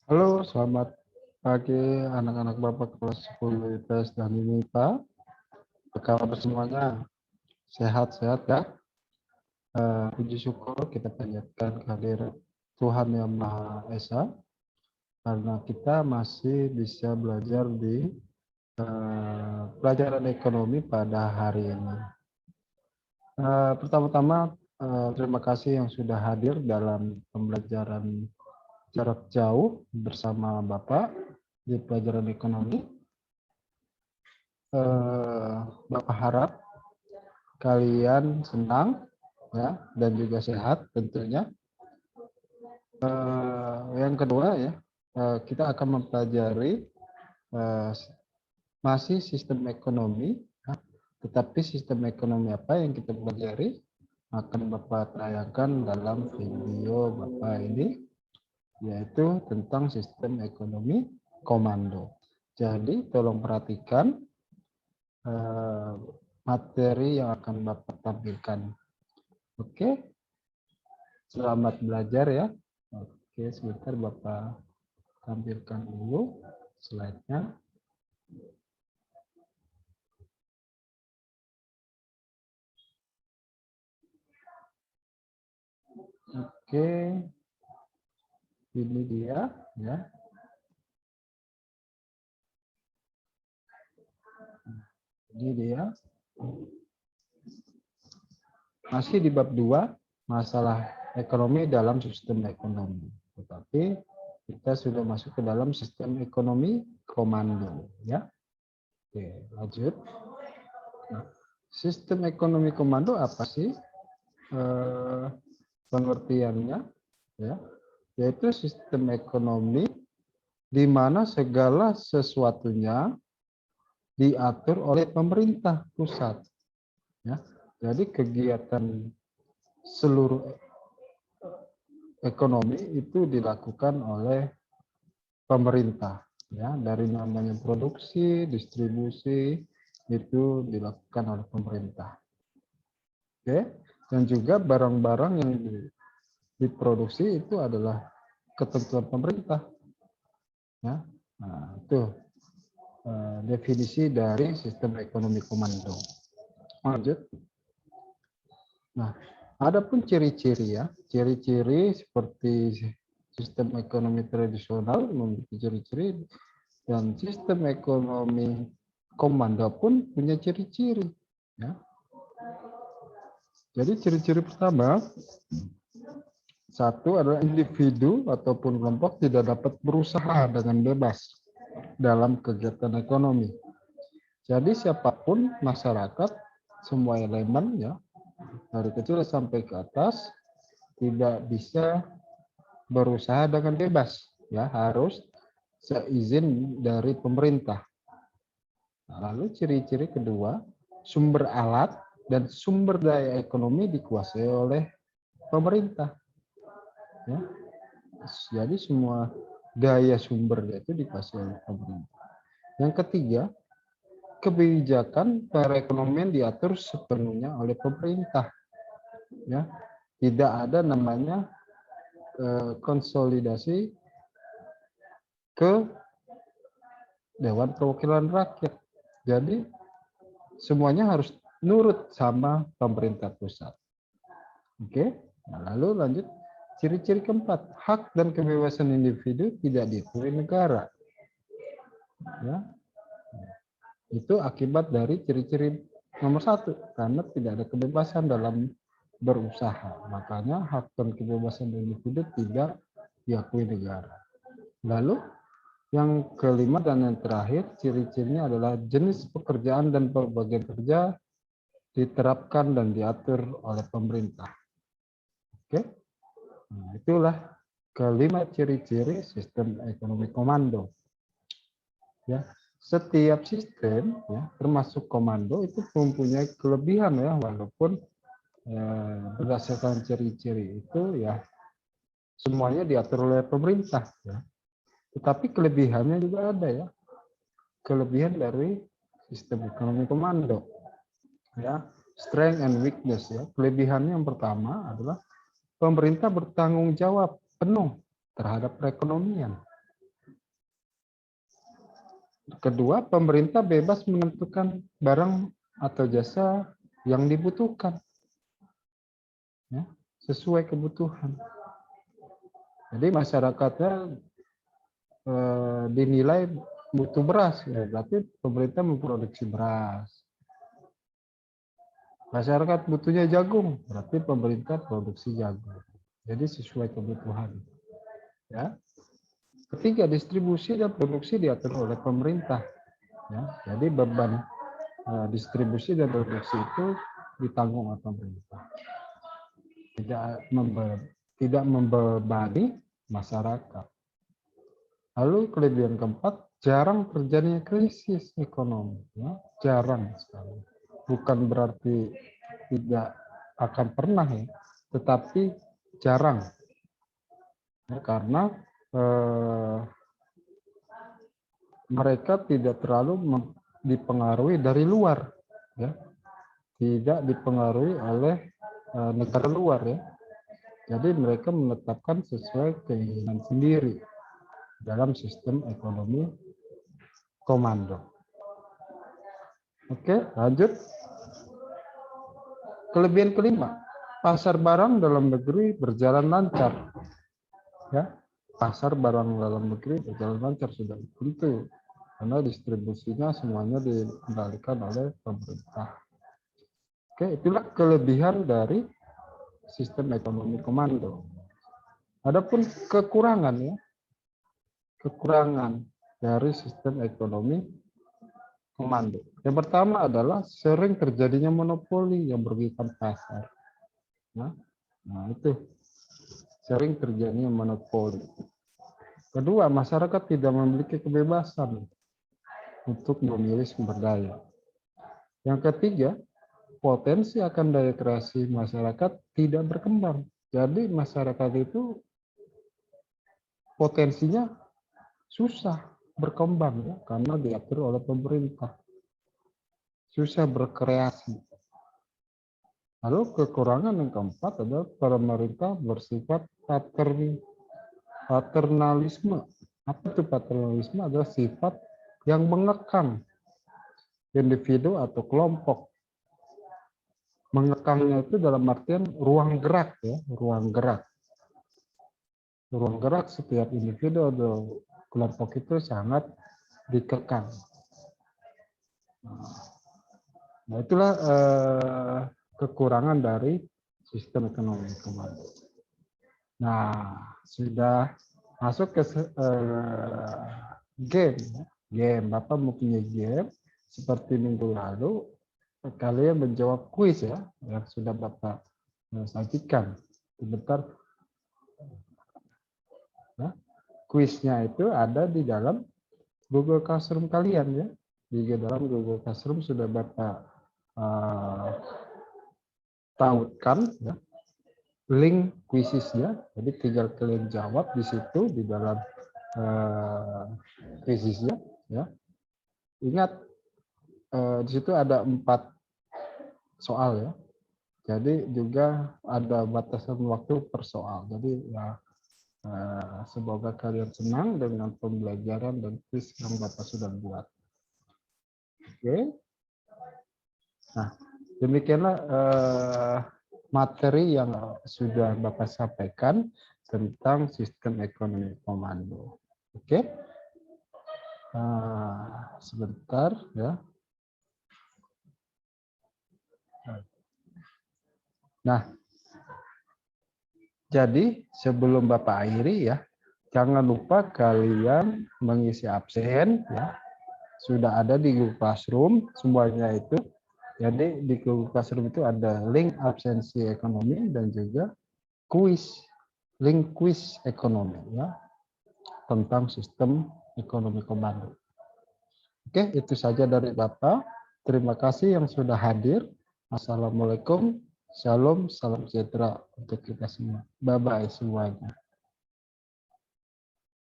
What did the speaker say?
Halo, selamat pagi anak-anak Bapak kelas 10 IPS dan IMIPA. Apa kabar semuanya? Sehat-sehat ya? Puji syukur kita panjatkan kehadirat Tuhan Yang Maha Esa karena kita masih bisa belajar di pelajaran ekonomi pada hari ini. Pertama-tama terima kasih yang sudah hadir dalam pembelajaran jarak jauh bersama Bapak di pelajaran ekonomi. Bapak harap kalian senang ya dan juga sehat tentunya. Yang kedua ya, kita akan mempelajari masih sistem ekonomi, ya, tetapi sistem ekonomi apa yang kita pelajari akan Bapak tayangkan dalam video Bapak ini, yaitu tentang sistem ekonomi komando. Jadi tolong perhatikan materi yang akan Bapak tampilkan. Oke, selamat belajar ya. Oke, sebentar Bapak tampilkan dulu slide-nya. Oke, ini dia ya. Ini dia. Masih di bab 2, masalah ekonomi dalam sistem ekonomi. Tetapi kita sudah masuk ke dalam sistem ekonomi komando ya. Oke, lanjut. Nah, sistem ekonomi komando apa sih pengertiannya ya? Yaitu sistem ekonomi di mana segala sesuatunya diatur oleh pemerintah pusat ya. Jadi kegiatan seluruh ekonomi itu dilakukan oleh pemerintah ya, dari namanya produksi, distribusi itu dilakukan oleh pemerintah. Oke, dan juga barang-barang yang diproduksi itu adalah ketentuan pemerintah ya. Nah, itu definisi dari sistem ekonomi komando. Lanjut. Nah, adapun ciri-ciri ya, ciri-ciri seperti sistem ekonomi tradisional memiliki ciri-ciri dan sistem ekonomi komando pun punya ciri-ciri ya. Jadi ciri-ciri pertama, satu adalah individu ataupun kelompok tidak dapat berusaha dengan bebas dalam kegiatan ekonomi. Jadi siapapun masyarakat, semua elemen ya, dari kecil sampai ke atas tidak bisa berusaha dengan bebas ya, harus seizin dari pemerintah. Lalu ciri-ciri kedua, sumber alat dan sumber daya ekonomi dikuasai oleh pemerintah ya. Jadi semua daya sumbernya itu dikuasai oleh pemerintah. Yang ketiga, kebijakan perekonomian diatur sepenuhnya oleh pemerintah ya. Tidak ada namanya konsolidasi ke Dewan Perwakilan Rakyat. Jadi semuanya harus nurut sama pemerintah pusat. Oke, nah, lalu lanjut ciri-ciri keempat, hak dan kebebasan individu tidak diakui negara. Ya, itu akibat dari ciri-ciri nomor 1, karena tidak ada kebebasan dalam berusaha. Makanya hak dan kebebasan individu tidak diakui negara. Lalu yang kelima dan yang terakhir, ciri-cirinya adalah jenis pekerjaan dan pembagian kerja diterapkan dan diatur oleh pemerintah. Oke, nah, itulah kelima ciri-ciri sistem ekonomi komando. Ya, setiap sistem, ya, termasuk komando itu mempunyai kelebihan ya, walaupun berdasarkan ciri-ciri itu ya semuanya diatur oleh pemerintah. Ya. Tetapi kelebihannya juga ada ya. Kelebihan dari sistem ekonomi komando ya, strength and weakness ya. Kelebihannya yang pertama adalah pemerintah bertanggung jawab penuh terhadap perekonomian Kedua, pemerintah bebas menentukan barang atau jasa yang dibutuhkan, ya, sesuai kebutuhan. Jadi masyarakatnya dinilai butuh beras, ya, berarti pemerintah memproduksi beras. Masyarakat butuhnya jagung, berarti pemerintah produksi jagung. Jadi sesuai kebutuhan. Ya. Ketiga, distribusi dan produksi diatur oleh pemerintah. Ya, jadi beban distribusi dan produksi itu ditanggung oleh pemerintah. Tidak membebani masyarakat. Lalu kelebihan keempat, jarang terjadinya krisis ekonomi. Ya, jarang sekali. Bukan berarti tidak akan pernah, ya, tetapi jarang. Ya, karena mereka tidak terlalu dipengaruhi dari luar, ya, tidak dipengaruhi oleh negara luar, ya. Jadi mereka menetapkan sesuai keinginan sendiri dalam sistem ekonomi komando. Oke, lanjut. Kelebihan kelima, pasar barang dalam negeri berjalan lancar. Ya, pasar barang dalam negeri berjalan lancar sudah tentu, karena distribusinya semuanya dikendalikan oleh pemerintah. Oke, itulah kelebihan dari sistem ekonomi komando. Adapun kekurangan, ya, kekurangan dari sistem ekonomi komando. Yang pertama adalah sering terjadinya monopoli yang merugikan pasar. Nah, itu sering terjadinya monopoli. Kedua, masyarakat tidak memiliki kebebasan untuk memilih sumber daya. Yang ketiga, potensi akan daya kreasi masyarakat tidak berkembang. Jadi masyarakat itu potensinya susah berkembang, ya, karena diatur oleh pemerintah. Susah berkreasi. Lalu kekurangan yang keempat adalah pemerintah bersifat paternalisme. Apa itu paternalisme? Adalah sifat yang mengekang individu atau kelompok. Mengekangnya itu dalam artian ruang gerak, ya, ruang gerak. Ruang gerak setiap individu atau kelompok itu sangat dikekang. Nah, itulah kekurangan dari sistem ekonomi komando. Nah, sudah masuk ke game. Game, Bapak mempunyai game seperti minggu lalu. Kalian menjawab kuis, ya, yang sudah Bapak sajikan. Sebentar. Nah, kuisnya itu ada di dalam Google Classroom kalian, ya. Di dalam Google Classroom sudah Bapak tautkan, ya, link kuisisnya. Jadi tinggal kalian jawab di situ di dalam kuisisnya, ya. Ingat di situ ada 4 soal, ya. Jadi juga ada batasan waktu per soal. Jadi ya semoga kalian senang dengan pembelajaran dan kuis yang Bapak sudah buat. Oke. Nah, demikianlah materi yang sudah Bapak sampaikan tentang sistem ekonomi komando. Oke. Sebentar, ya. Nah, jadi sebelum Bapak akhiri, ya, jangan lupa kalian mengisi absen, ya. Sudah ada di Google Classroom semuanya itu. Jadi di Google Classroom itu ada link absensi ekonomi dan juga kuis, link kuis ekonomi, ya, tentang sistem ekonomi komando. Oke, itu saja dari Bapak. Terima kasih yang sudah hadir. Assalamualaikum, shalom, salam sejahtera untuk kita semua. Bye-bye semuanya.